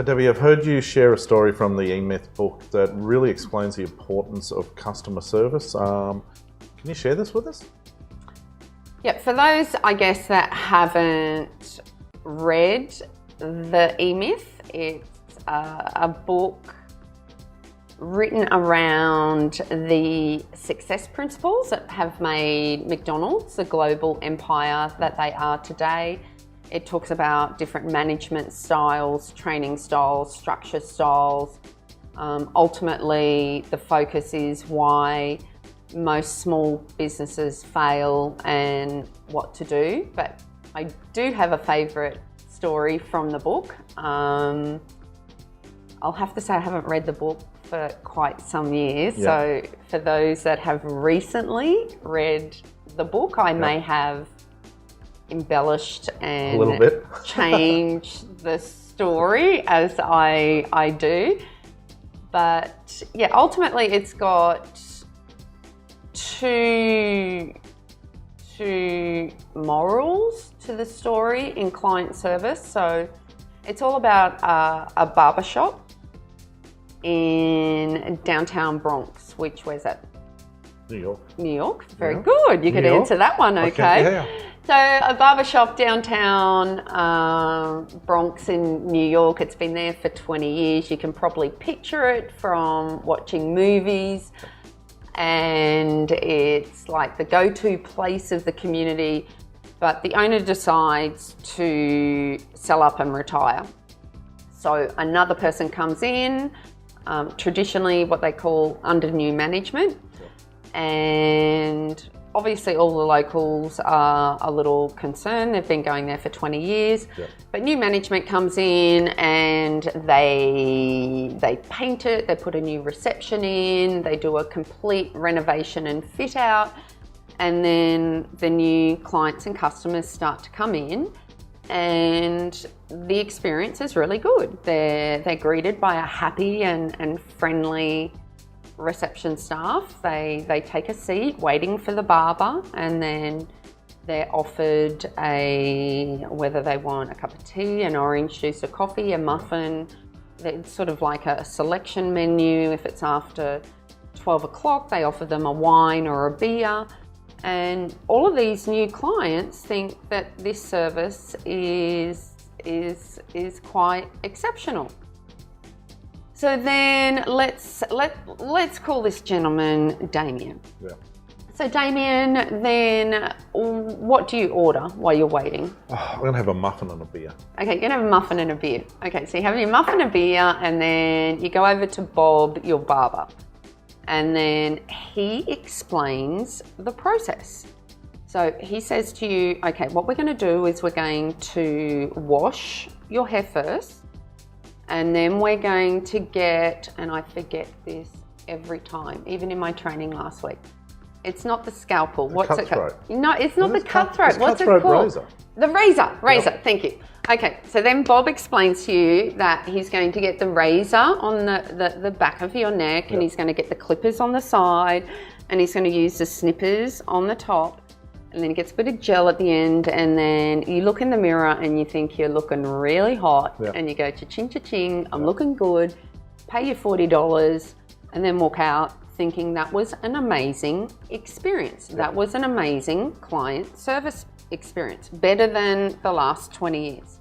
So Debbie, I've heard you share a story from the E-Myth book that really explains the importance of customer service. Can you share this with us? Yeah, for those, I guess, that haven't read the E-Myth, it's a book written around the success principles that have made McDonald's the global empire that they are today. It talks about different management styles, training styles, structure styles. Ultimately, the focus is why most small businesses fail and what to do. But I do have a favourite story from the book. I'll have to say I haven't read the book for quite some years. Yeah. So for those that have recently read the book, I may have embellished and A little bit. changed the story as I do. But yeah, ultimately it's got two morals to the story in client service. So it's all about a barbershop in downtown Bronx, where's that? New York. New York. Very Yeah. good. You could New York. answer that one, okay? Yeah. So a barbershop downtown Bronx in New York. It's been there for 20 years. You can probably picture it from watching movies. And it's like the go-to place of the community. But the owner decides to sell up and retire. So another person comes in, traditionally what they call under new management. And obviously all the locals are a little concerned. They've been going there for 20 years. Yeah. But new management comes in and they paint it, they put a new reception in, they do a complete renovation and fit out. And then the new clients and customers start to come in and the experience is really good. They're greeted by a happy and friendly reception staff. They take a seat waiting for the barber and then they're offered whether they want a cup of tea, an orange juice, a coffee, a muffin. It's sort of like a selection menu. If it's after 12 o'clock, they offer them a wine or a beer. And all of these new clients think that this service is quite exceptional. So then let's call this gentleman Damien. Yeah. So Damien, then what do you order while you're waiting? I'm going to have a muffin and a beer. Okay, you're going to have a muffin and a beer. Okay, so you have your muffin and a beer and then you go over to Bob, your barber. And then he explains the process. So he says to you, okay, what we're going to do is we're going to wash your hair first. And then we're going to get, and I forget this every time, even in my training last week. It's not the scalpel. What's it called? No, it's not the cutthroat. What's it called? Razor. The razor. Yep. Thank you. Okay, so then Bob explains to you that he's going to get the razor on the back of your neck and he's going to get the clippers on the side and he's going to use the snippers on the top. And then he gets a bit of gel at the end and then you look in the mirror and you think you're looking really hot and you go cha-ching, cha-ching, I'm looking good, pay your $40 and then walk out thinking that was an amazing experience. That was an amazing client service experience, better than the last 20 years.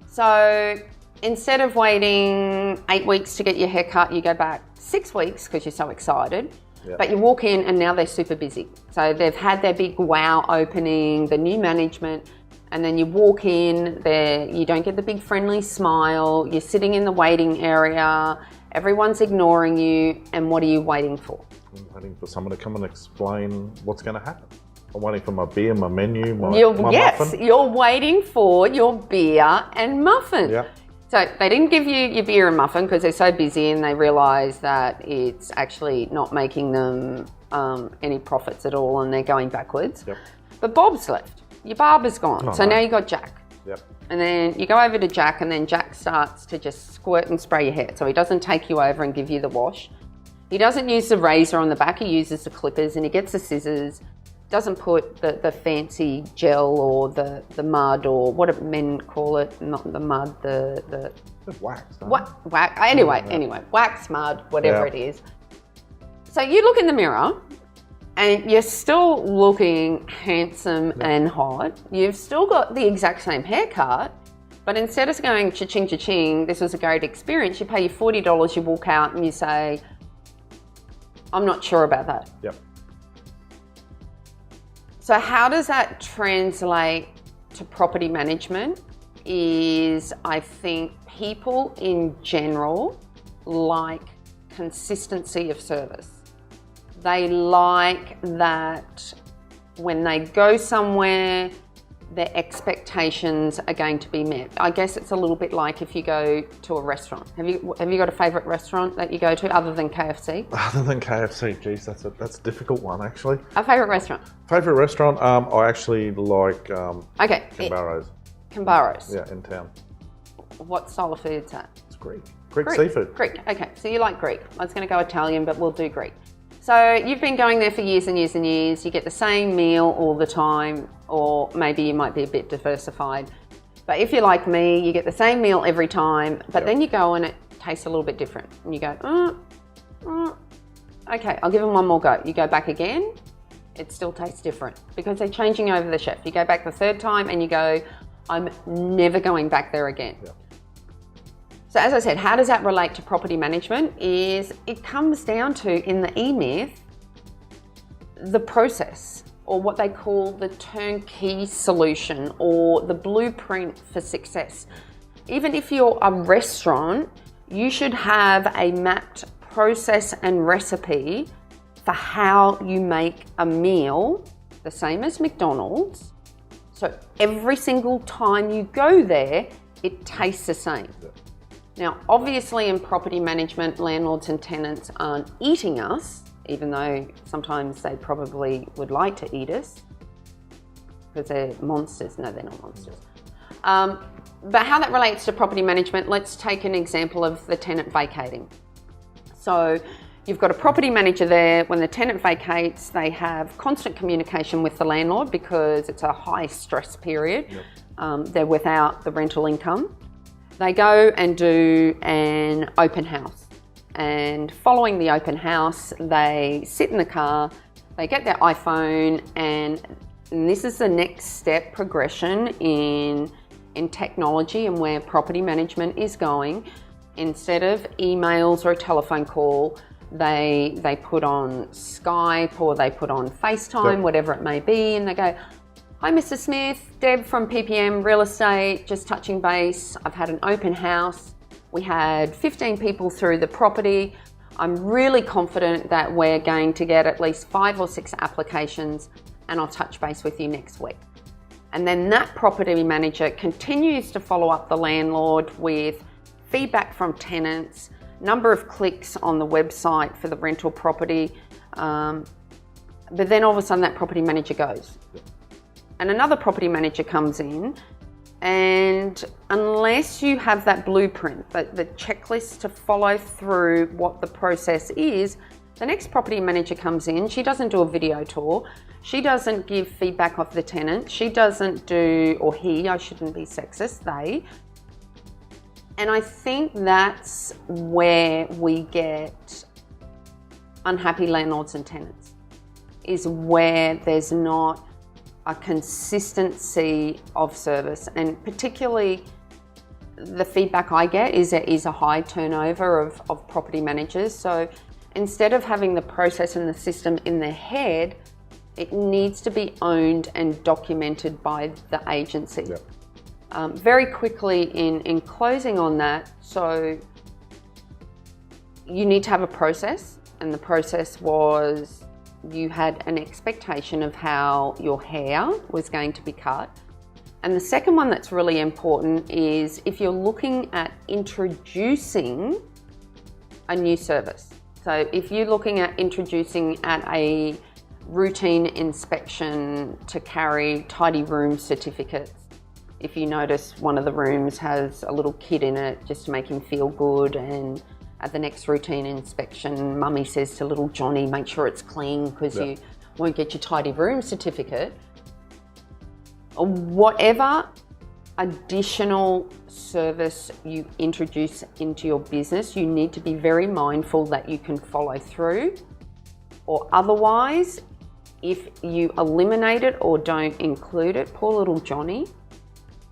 So instead of waiting 8 weeks to get your hair cut, you go back 6 weeks because you're so excited. But you walk in and now they're super busy. So they've had their big wow opening, the new management, and then you walk in there, you don't get the big friendly smile, you're sitting in the waiting area, everyone's ignoring you, and what are you waiting for? I'm waiting for someone to come and explain what's going to happen. I'm waiting for my beer, my menu, my muffin. Yes, you're waiting for your beer and muffin. Yeah. So they didn't give you your beer and muffin because they're so busy and they realise that it's actually not making them any profits at all and they're going backwards. Yep. But Bob's left. Your barber's gone. Oh, so no. now you got Jack. Yep. And then you go over to Jack and then Jack starts to just squirt and spray your hair. So he doesn't take you over and give you the wash. He doesn't use the razor on the back. He uses the clippers and he gets the scissors doesn't put the fancy gel or the mud, or what do men call it? Not the mud, the Wax. wax. Anyway, wax, mud, whatever it is. So you look in the mirror and you're still looking handsome and hot. You've still got the exact same haircut, but instead of going cha-ching, cha-ching, this was a great experience, you pay your $40, you walk out and you say, I'm not sure about that. Yep. So how does that translate to property management? Is I think people in general like consistency of service. They like that when they go somewhere, their expectations are going to be met. I guess it's a little bit like if you go to a restaurant. Have you got a favourite restaurant that you go to other than KFC? Other than KFC, geez, that's a difficult one actually. A favourite restaurant? Favourite restaurant? I actually like Cambaro's. Cambaro's. Yeah, in town. What style of food's that? It's Greek seafood. Greek. Okay, so you like Greek. I was going to go Italian, but we'll do Greek. So you've been going there for years and years and years. You get the same meal all the time, or maybe you might be a bit diversified. But if you're like me, you get the same meal every time, but then you go and it tastes a little bit different. And you go, okay, I'll give them one more go. You go back again, it still tastes different because they're changing over the chef. You go back the third time and you go, I'm never going back there again. Yeah. So as I said, how does that relate to property management? Is it comes down to, in the E-Myth, the process, or what they call the turnkey solution, or the blueprint for success. Even if you're a restaurant, you should have a mapped process and recipe for how you make a meal, the same as McDonald's. So every single time you go there, it tastes the same. Now, obviously in property management, landlords and tenants aren't eating us, even though sometimes they probably would like to eat us because they're monsters. No, they're not monsters. But how that relates to property management, let's take an example of the tenant vacating. So you've got a property manager there. When the tenant vacates, they have constant communication with the landlord because it's a high stress period. Yep. They're without the rental income. They go and do an open house, and following the open house, they sit in the car, they get their iPhone, and this is the next step progression in technology and where property management is going. Instead of emails or a telephone call, they put on Skype or they put on FaceTime, whatever it may be, and they go, hi, Mr. Smith, Deb from PPM Real Estate, just touching base. I've had an open house. We had 15 people through the property. I'm really confident that we're going to get at least 5 or 6 applications, and I'll touch base with you next week. And then that property manager continues to follow up the landlord with feedback from tenants, number of clicks on the website for the rental property. But then all of a sudden that property manager goes. And another property manager comes in, and unless you have that blueprint, the checklist to follow through what the process is, the next property manager comes in, she doesn't do a video tour, she doesn't give feedback of the tenant, she doesn't do, or he, I shouldn't be sexist, they. And I think that's where we get unhappy landlords and tenants, is where there's not a consistency of service, and particularly the feedback I get is there is a high turnover of property managers. So instead of having the process and the system in their head, it needs to be owned and documented by the agency. Yep. Very quickly in closing on that, so you need to have a process, and the process was you had an expectation of how your hair was going to be cut. And the second one that's really important is if you're looking at introducing a new service. So if you're looking at introducing at a routine inspection to carry tidy room certificates, if you notice one of the rooms has a little kid in it just to make him feel good, and at the next routine inspection, Mummy says to little Johnny, make sure it's clean because you won't get your tidy room certificate. Whatever additional service you introduce into your business, you need to be very mindful that you can follow through, or otherwise, if you eliminate it or don't include it, poor little Johnny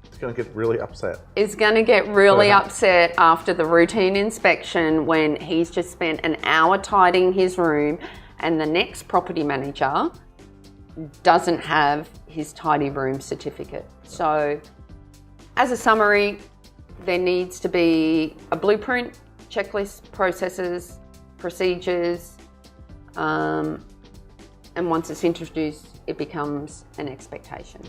It's going to get really upset. is going to get really upset after the routine inspection when he's just spent an hour tidying his room and the next property manager doesn't have his tidy room certificate. So as a summary, there needs to be a blueprint, checklist, processes, procedures, and once it's introduced, it becomes an expectation.